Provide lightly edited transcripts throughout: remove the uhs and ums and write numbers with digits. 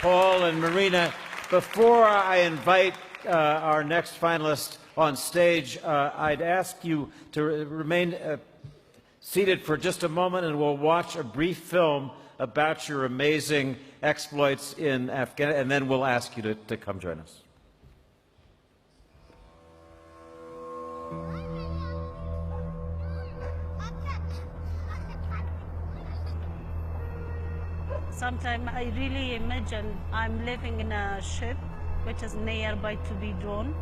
Paul and Marina. Before I invite our next finalist on stage, I'd ask you to remain seated for just a moment, and we'll watch a brief film about your amazing exploits in Afghanistan, and then we'll ask you to come join us. Sometimes I really imagine I'm living in a ship which is nearby to be drawn.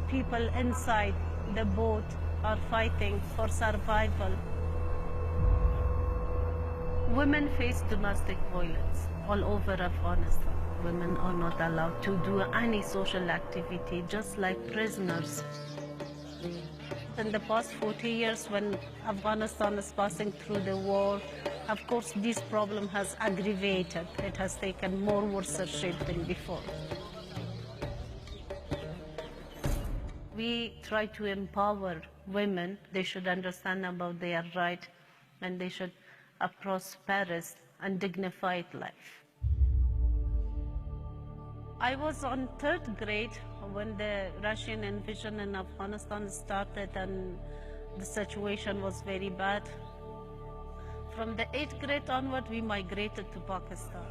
People inside the boat are fighting for survival. Women face domestic violence all over Afghanistan. Women are not allowed to do any social activity, just like prisoners. In the past 40 years, when Afghanistan is passing through the war, of course, this problem has aggravated. It has taken more worse shape than before. We try to empower women. They should understand about their right, and they should a prosperous and dignified life. I was on 3rd grade when the Russian invasion in Afghanistan started, and the situation was very bad. From the 8th grade onward, we migrated to Pakistan.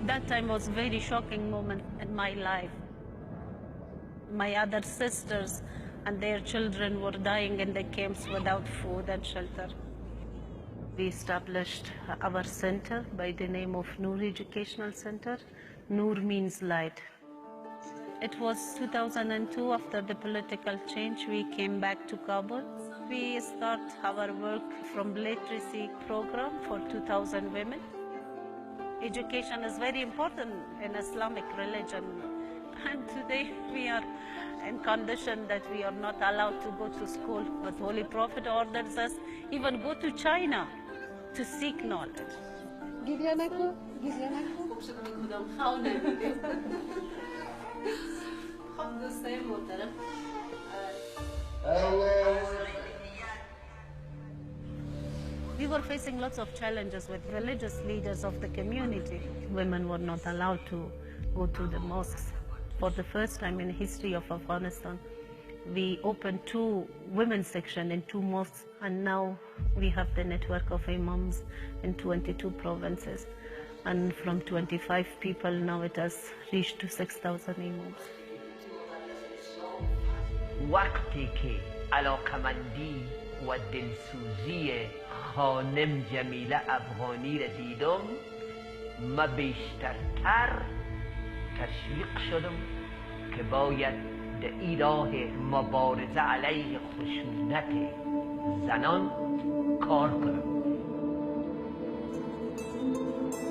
That time was a very shocking moment in my life. My other sisters and their children were dying in the camps without food and shelter. We established our center by the name of Noor Educational Center. Noor means light. It was 2002, after the political change, we came back to Kabul. We start our work from literacy program for 2,000 women. Education is very important in Islamic religion. And today we are in condition that we are not allowed to go to school, but Holy Prophet orders us even go to China to seek knowledge. We were facing lots of challenges with religious leaders of the community. Women were not allowed to go to the mosques. For the first time in the history of Afghanistan, we opened 2 women's sections in 2 mosques, and now we have the network of imams in 22 provinces. And from 25 people, now it has reached to 6,000 imams. وقتی که علاقمندی و دلسوزی خانم جمیله افغانی را دیدم، ما بیشترتر تشویق شدم که باید در این راه مبارزه علیه خشونت زنان کار کنم.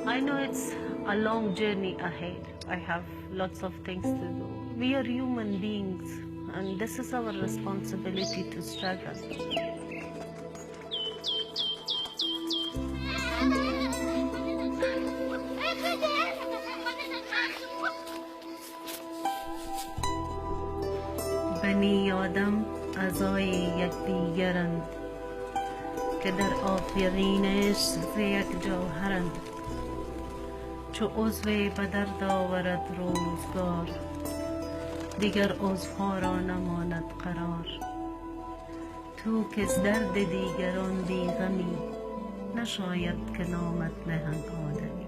I know it's a long journey ahead. I have lots of things to do. We are human beings, and this is our responsibility to struggle. بنی آدم اعضای یکدیگرند که در آفرینش ز یک جوهرند. چو عضوی به درد آورد روزگار، دیگر عضوها را نماند قرار. تو که از درد دیگران بیغمی، نشاید که نامت نهند آدمی.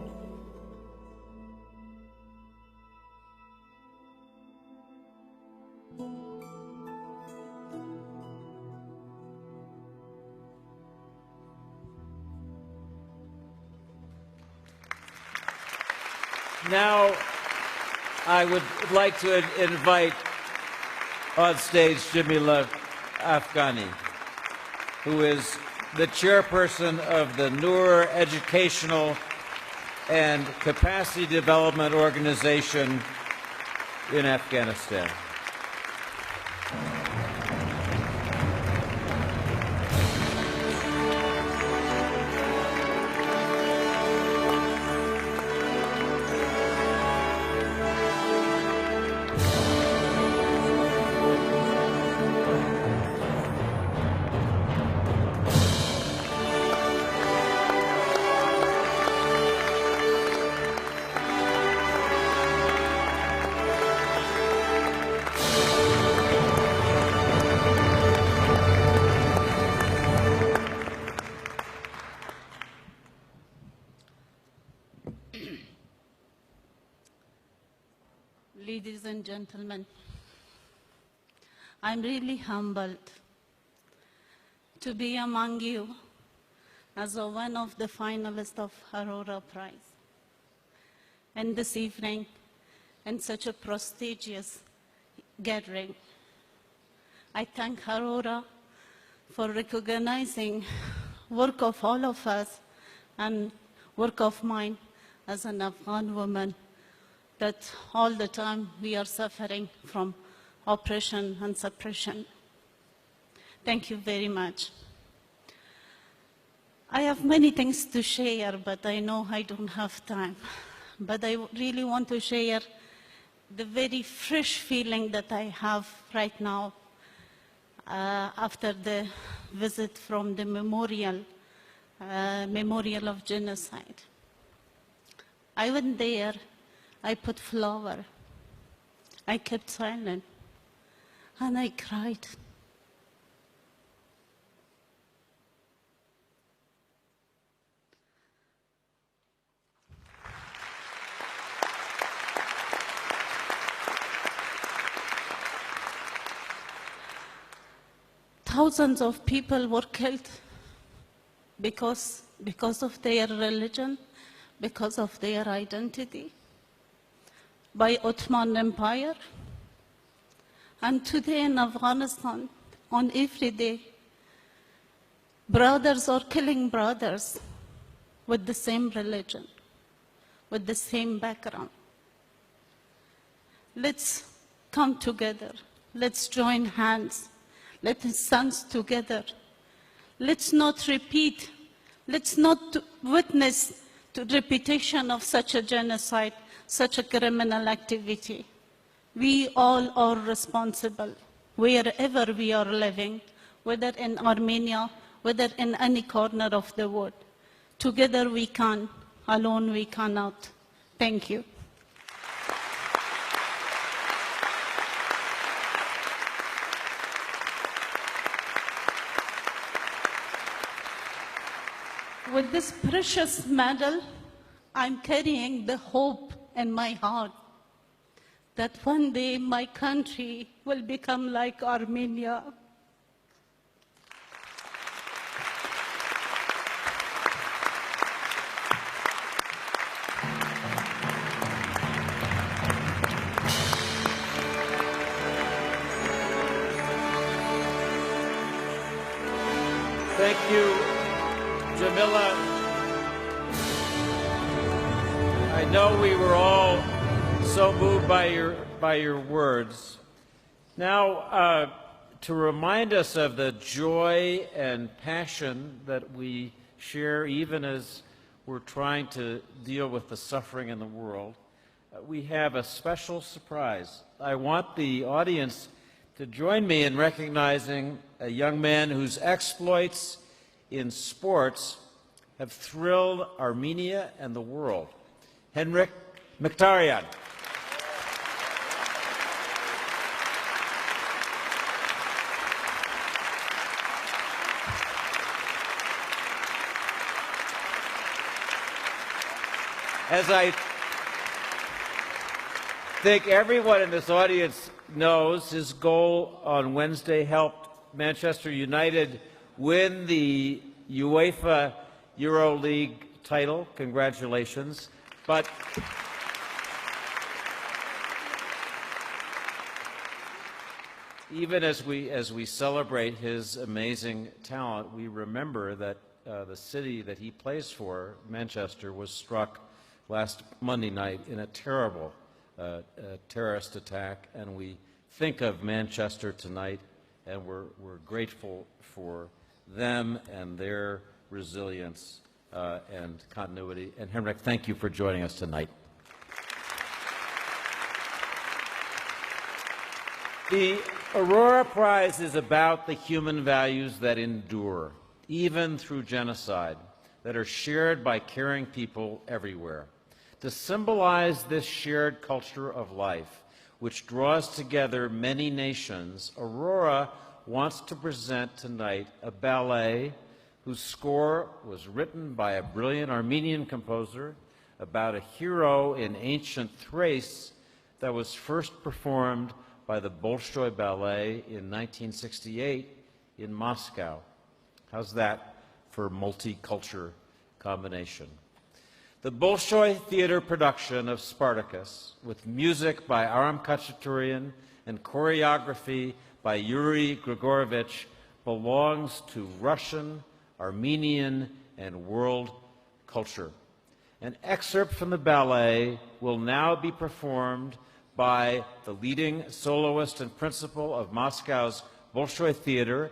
Now, I would like to invite on stage Jamila Afghani, who is the chairperson of the Noor Educational and Capacity Development Organization in Afghanistan. Ladies and gentlemen, I'm really humbled to be among you as one of the finalists of Aurora Prize. And this evening, in such a prestigious gathering, I thank Aurora for recognizing work of all of us and work of mine as an Afghan woman, that all the time we are suffering from oppression and suppression. Thank you very much. I have many things to share, but I know I don't have time. But I really want to share the very fresh feeling that I have right now after the visit from the memorial of genocide. I went there, I put flower, I kept silent, and I cried. Thousands of people were killed because of their religion, because of their identity, by Ottoman Empire. And today in Afghanistan, on every day, brothers are killing brothers with the same religion, with the same background. Let's come together. Let's join hands. Let's stand together. Let's not repeat. Let's not witness to the repetition of such a genocide, such a criminal activity. We all are responsible, wherever we are living, whether in Armenia, whether in any corner of the world. Together we can, alone we cannot. Thank you. With this precious medal, I'm carrying the hope in my heart that one day my country will become like Armenia. Thank you, Jamila. I know we were all so moved by your words. Now, to remind us of the joy and passion that we share even as we're trying to deal with the suffering in the world, we have a special surprise. I want the audience to join me in recognizing a young man whose exploits in sports have thrilled Armenia and the world. Henrik Mkhitaryan. As I think everyone in this audience knows, his goal on Wednesday helped Manchester United win the UEFA EuroLeague title. Congratulations. But even as we celebrate his amazing talent, we remember that the city that he plays for, Manchester, was struck last Monday night in a terrible terrorist attack, and we think of Manchester tonight, and we're grateful for them and their resilience and continuity. And Henrik, thank you for joining us tonight. The Aurora Prize is about the human values that endure, even through genocide, that are shared by caring people everywhere. To symbolize this shared culture of life, which draws together many nations, Aurora wants to present tonight a ballet whose score was written by a brilliant Armenian composer, about a hero in ancient Thrace that was first performed by the Bolshoi Ballet in 1968 in Moscow. How's that for multicultural combination? The Bolshoi Theater production of Spartacus, with music by Aram Khachaturian and choreography by Yuri Grigorovich, belongs to Russian, Armenian, and world culture. An excerpt from the ballet will now be performed by the leading soloist and principal of Moscow's Bolshoi Theater,